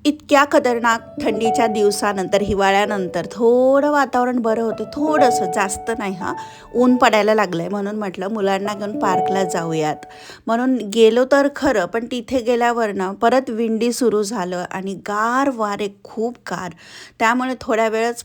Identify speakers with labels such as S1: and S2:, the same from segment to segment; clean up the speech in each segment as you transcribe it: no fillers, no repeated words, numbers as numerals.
S1: इतक्या खतरनाक थंडीच्या दिवसानंतर, हिवाळ्यानंतर थोडं वातावरण बरं होते, थोडंसं, जास्त नाही हां. ऊन पडायला लागलं आहे म्हणून म्हटलं मुलांना घेऊन पार्कला जाऊयात. म्हणून गेलो तर खरं, पण तिथे गेल्यावर ना परत विंडी सुरू झालं आणि गार वारे, खूप गार. त्यामुळे थोड्या वेळच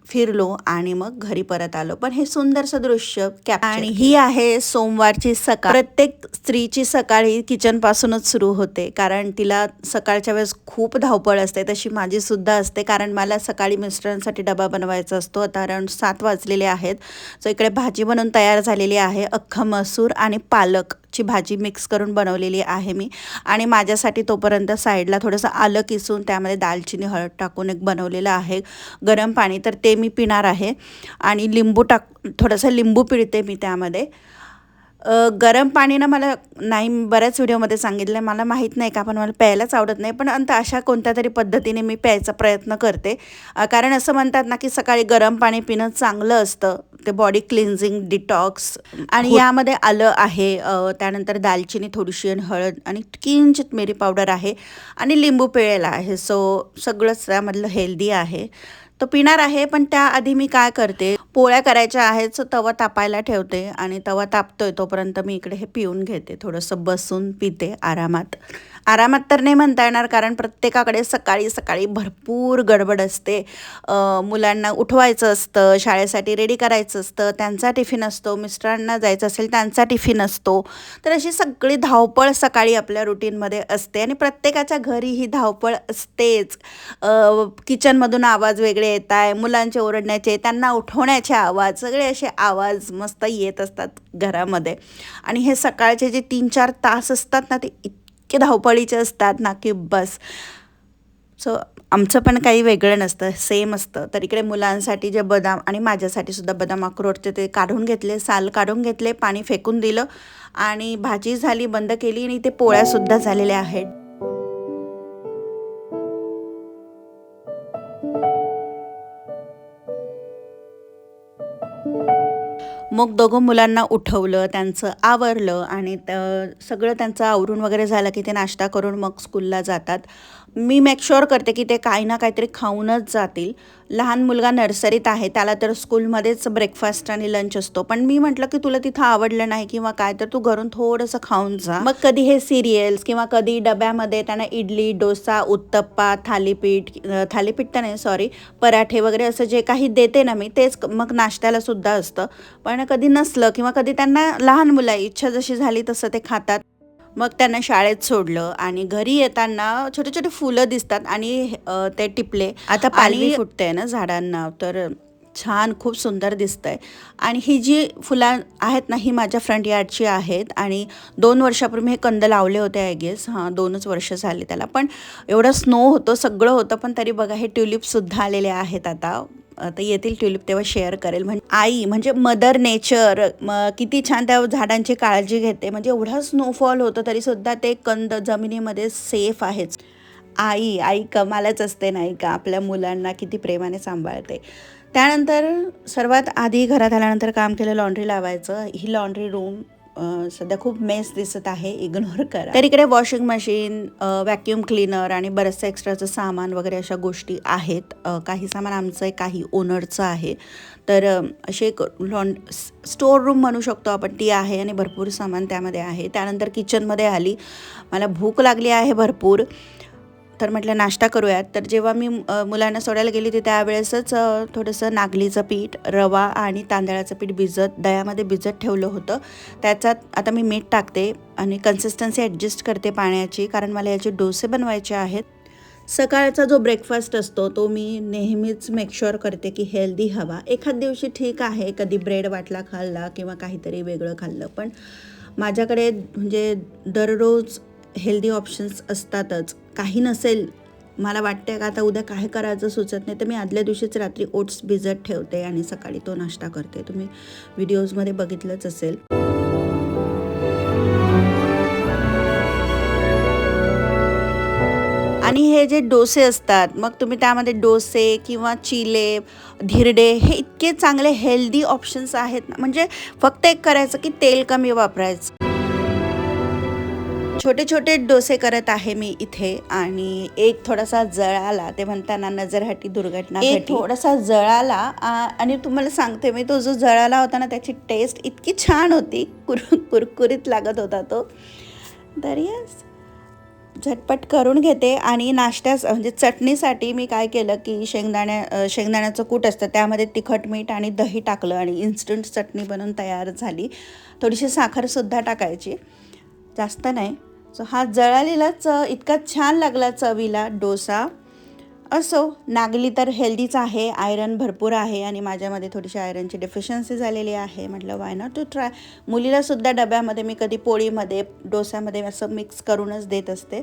S1: फिरलो आणि मग घरी परत आलो. पण हे सुंदरसं दृश्य आणि ही आहे सोमवारची सकाळ. प्रत्येक स्त्रीची सकाळी किचनपासूनच सुरू होते, कारण तिला सकाळच्या वेळेस खूप धावपळ असते. तशी माझी सुद्धा असते, कारण मला सकाळी मिस्टरांसाठी डबा बनवायचा असतो. आता अराउंड 7 वाजलेले आहेत. सो इकडे भाजी बनवून तयार झालेली आहे. अख्खा मसूर आणि पालकची भाजी मिक्स करून बनवलेली आहे मी. आणि माझ्यासाठी तोपर्यंत साईडला थोडंसं आलं किसून त्यामध्ये दालचिनी, हळद टाकून एक बनवलेलं आहे गरम पाणी, तर ते मी पिणार आहे. आणि थोडंसं लिंबू पिळते मी त्यामध्ये. गरम पाणी ना मला नाही, बऱ्याच व्हिडिओमध्ये सांगितलं, मला माहीत नाही का, पण मला प्यायलाच आवडत नाही. पण अशा कोणत्या तरी पद्धतीने मी प्यायचा प्रयत्न करते. कारण असं म्हणतात ना की सकाळी गरम पाणी पिणं चांगलं असतं, ते बॉडी क्लिन्झिंग, डिटॉक्स. आणि यामध्ये आलं आहे, त्यानंतर दालचिनी थोडीशी आणि हळद आणि किंचित मिरी पावडर आहे आणि लिंबू पिळलेला आहे. सो सगळंच त्यामधलं हेल्दी आहे. तो पिणार आहे, पण त्याआधी मी काय करते, पोळ्या करायच्या आहेत. सो तवा तापायला ठेवते आणि तवा तापतोय तोपर्यंत मी इकडे हे पिऊन घेते. थोडंसं बसून पिते आरामात. आरामात तर नाही म्हणता येणार, कारण प्रत्येकाकडे सकाळी सकाळी भरपूर गडबड असते. मुलांना उठवायचं असतं, शाळेसाठी रेडी करायचं असतं, त्यांचा टिफिन असतो, मिस्टरांना जायचं असेल त्यांचा टिफिन असतो. तर अशी सगळी धावपळ सकाळी आपल्या रुटीनमध्ये असते आणि प्रत्येकाच्या घरी ही धावपळ असतेच. किचनमधून आवाज वेगळे येत आहे, मुलांचे ओरडण्याचे, त्यांना उठवण्याचे आवाज, सगळे असे आवाज मस्त येत असतात घरामध्ये. आणि हे सकाळचे जे 3-4 तास असतात ना, ते इतके धावपळीचे असतात ना की बस. सो आमचं पण काही वेगळं नसतं, सेम असतं. तर इकडे मुलांसाठी जे बदाम आणि माझ्यासाठी सुद्धा बदाम अक्रोडचे ते काढून घेतले, साल काढून घेतले, पाणी फेकून दिलं आणि भाजी झाली, बंद केली आणि ते पोळ्यासुद्धा झालेल्या आहेत. मग दोघं मुलांना उठवलं, त्यांचं आवरलं आणि सगळं त्यांचं आवरून वगैरे झालं की ते नाश्ता करून मग स्कूलला जातात. मी मेक शुअर करते की ते काही ना काहीतरी खाऊनच जातील. लहान मुलगा नर्सरीत आहे, त्याला तर स्कूलमध्येच ब्रेकफास्ट आणि लंच असतो. पण मी म्हटलं की तुला तिथं आवडलं नाही किंवा काय, तर तू घरून थोडंसं खाऊन जा. मग कधी हे सिरियल्स किंवा कधी डब्यामध्ये त्यांना इडली, डोसा, उत्तप्पा, थालीपीठ तर नाही, सॉरी, पराठे वगैरे असं जे काही देते ना मी, तेच मग नाश्त्याला सुद्धा असतं. पण कधी नसलं किंवा कधी त्यांना, लहान मुलं इच्छा जशी झाली तसं ते खातात. मग त्यांना शाळेत सोडलं आणि घरी येताना छोटे छोटे फुलं दिसतात आणि ते टिपले. आता पालवी फुटते ना झाडांना, तर छान, खूप सुंदर दिसतंय. आणि ही जी फुलं आहेत ना, ही माझ्या फ्रंट यार्डची आहेत आणि 2 वर्षापूर्वी हे कंद लावले होते, आय गेस. हां, 2च वर्ष झाले त्याला. पण एवढं स्नो होतं, सगळं होतं, पण तरी बघा हे ट्युलिपसुद्धा आलेले आहेत. आता येतील ट्युलिप तेव्हा शेअर करेल. म्हणजे आई, म्हणजे मदर नेचर किती छान त्या झाडांची काळजी घेते. म्हणजे एवढा स्नोफॉल होतो तरीसुद्धा ते कंद जमिनीमध्ये सेफ आहेच. आई कमालच असते नाही का, आपल्या मुलांना किती प्रेमाने सांभाळते. त्यानंतर सर्वात आधी घरात आल्यानंतर काम केलं, लॉन्ड्री लावायचं. ही लॉन्ड्री रूम सध्या खूप मेस दिसत आहे, इग्नोर करा. तर इकडे वॉशिंग मशीन, व्हॅक्यूम क्लीनर आणि बरंचसं एक्स्ट्राचं सामान वगैरे अशा गोष्टी आहेत. काही सामान आमचं आहे, काही ओनरचं आहे. तर अशी एक स्टोअर रूम म्हणू शकतो आपण, ती आहे आणि भरपूर सामान त्यामध्ये आहे. त्यानंतर किचनमध्ये आली, मला भूक लागली आहे भरपूर, तर म्हटलं नाश्ता करूयात. तर जेव्हा मी मुलांना सोडायला गेली होती त्यावेळेसच थोडंसं नागलीचं पीठ, रवा आणि तांदळाचं पीठ दह्यामध्ये भिजत ठेवलं होतं. त्याच्यात आता मी मीठ टाकते आणि कन्सिस्टन्सी ॲडजस्ट करते पाण्याची, कारण मला याचे डोसे बनवायचे आहेत. सकाळचा जो ब्रेकफास्ट असतो तो मी नेहमीच मेक शुअर करते की हेल्दी हवा. एखाद दिवशी ठीक आहे, कधी ब्रेड वाटला खाल्ला किंवा काहीतरी वेगळं खाल्लं, पण माझ्याकडे म्हणजे दररोज हेल्दी ऑप्शन्स असतातच. काही नसेल, मला वाटते का आता उद्या काय करायचं सुचत नाही, तर मी आदल्या दिवशीच रात्री ओट्स भिजत ठेवते आणि सकाळी तो नाश्ता करते. तुम्ही व्हिडिओजमध्ये बघितलंच असेल. आणि हे जे डोसे असतात, मग तुम्ही त्यामध्ये डोसे किंवा चिले, धिरडे, हे इतके चांगले हेल्दी ऑप्शन्स आहेत ना. म्हणजे फक्त एक करायचं की तेल कमी वापरायचं. छोटे छोटे डोसे करत आहे मी इथे आणि एक थोडासा जळाला, ते म्हणताना नजरहाटी दुर्घटना घडली. एक थोडासा जळाला आणि तुम्हाला सांगते मी, तो जो जळाला होता ना त्याची टेस्ट इतकी छान होती, कुरकुरीत लागत होता तो. तर यस, झटपट करून घेते. आणि नाश्त्यास म्हणजे चटणीसाठी मी काय केलं की शेंगदाण्याचं कूट असतं त्यामध्ये तिखट मीठ आणि दही टाकलं आणि इन्स्टंट चटणी बनवून तयार झाली. थोडीशी साखरसुद्धा टाकायची, जास्त नाही. सो हा जळालेलाच इतका छान लागला चवीला डोसा. असो, नागली तर हेल्दीच आहे, आयरन भरपूर आहे आणि माझ्यामध्ये थोडीशी आयरनची डेफिशियन्सी झालेली आहे. म्हटलं वाय नॉट टू ट्राय. मुलीलासुद्धा डब्यामध्ये मी कधी पोळीमध्ये डोस्यामध्ये असं मिक्स करूनच देत असते.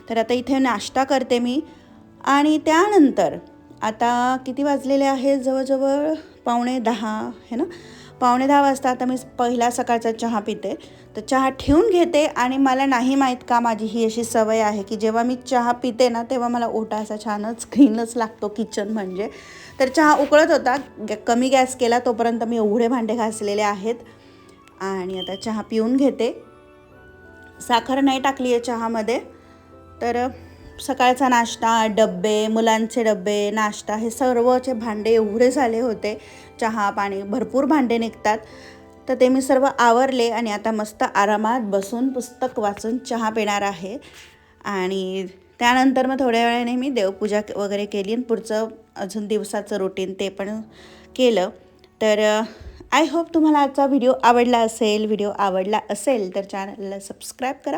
S1: तर आता इथे नाश्ता करते मी. आणि त्यानंतर आता किती वाजलेले आहे, जवळजवळ 9:45 है ना. 9:45 वाजता आता मी पहिला सकाळचा चहा पिते. तर चहा ठेवून घेते आणि मला नाही माहीत का माझी ही अशी सवय आहे की जेव्हा मी चहा पिते ना तेव्हा मला ओटा असा छानच क्लीनच लागतो किचन म्हणजे. तर चहा उकळत होता, कमी गॅस केला, तोपर्यंत मी एवढे भांडे घासलेले आहेत. आणि आता चहा पिऊन घेते. साखर नाही टाकली आहे चहामध्ये. तर सकाळचा नाश्ता, डब्बे, मुलांचे डब्बे, नाश्ता, हे सर्वचे भांडे एवढे झाले होते. चहा पाणी भरपूर भांडे निघतात. तर ते मी सर्व आवरले आणि आता मस्त आरामात बसून पुस्तक वाचून चहा पिणार आहे. आणि त्यानंतर मग थोड्या वेळाने मी देवपूजा वगैरे केली आणि पुढचं अजून दिवसाचं रुटीन ते पण केलं. तर आय होप तुम्हाला आजचा व्हिडिओ आवडला असेल. व्हिडिओ आवडला असेल तर चॅनलला सबस्क्राईब करा.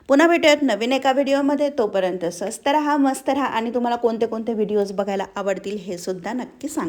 S1: पुन्हा भेटूयात नवीन एका व्हिडिओमध्ये. तोपर्यंत स्वस्त राहा, मस्त राहा आणि तुम्हाला कोणते कोणते व्हिडिओज बघायला आवडतील हे सुद्धा नक्की सांगा.